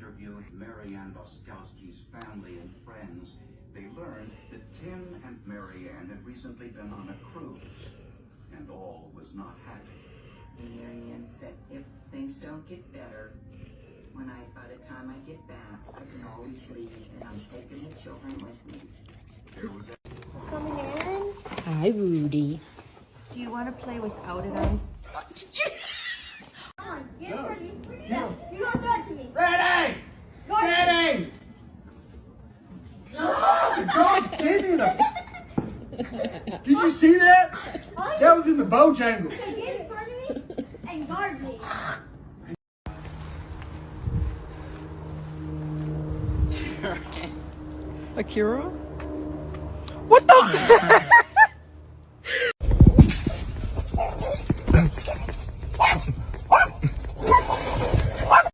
interviewed Marianne Boskowski's family and friends, they learned that Tim and Marianne had recently been on a cruise, and all was not happy. Marianne said, if things don't get better, by the time I get back, I can always leave, and I'm taking the children with me. Coming in. Hi, Rudy. Do you want to play without it on? Come on, get in front of me. Yeah, you go back to me. Ready! Ready! The dog gave me the... Did you see that? That was in the Bojangle. Okay, get in front of me and guard me. Akira? What the?